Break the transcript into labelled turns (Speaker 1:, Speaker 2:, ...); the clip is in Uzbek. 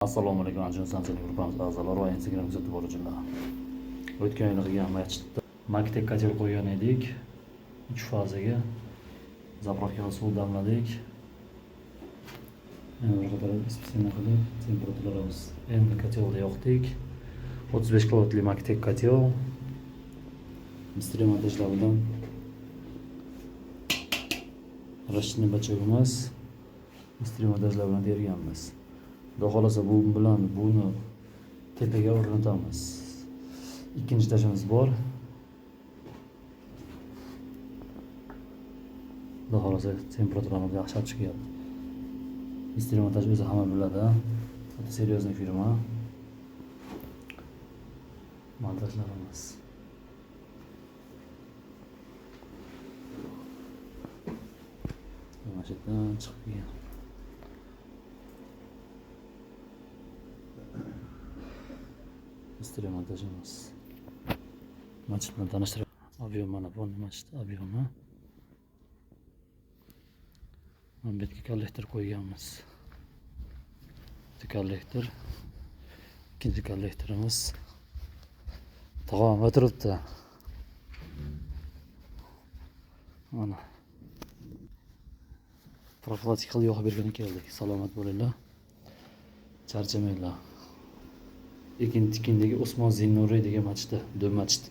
Speaker 1: Assalomu alaykum anjumsanchilik gruppamiz a'zolari va Instagram kuzatib boruvchilar. O'tgan yili qilgan masjidda Maktek kotel qo'ygan edik. 3 fazaga zapravkaga suv damladik. Yana bir qator ispisini qilib temperaturamiz endi kotelda yoqdik. 35 kilovatli Maktek kotel. Mistri montajlar bilan rashni bachogimiz mistri montajlar bilan terganmiz. Xudo xolasa bu bilan buni tepaga o'rnatamiz. Ikkinchi tashimiz bor. Xudo xolasa temperaturamiz yaxshilab chiqyapti. Mistri montaj o'zi hamma biladi. Juda seriozniy firma. Montajlarimiz. Masjiddan chiqib kelgan. Mistri montajimiz. Masjid bilan tanishtirib, ob'yom mana bu masjid ob'yomi. Mana bu yerga kollektor qo'yganmiz. Bitta kollektor. Ikkinchi kollektorimiz tog'am o'tiribdi. Mana profilaktik qilib yo'q bergan keldik. Salomat bo'linglar. Charchamanglar. Ekindagi Usmon Zinnuriy degan masjidda, Do'm masjid.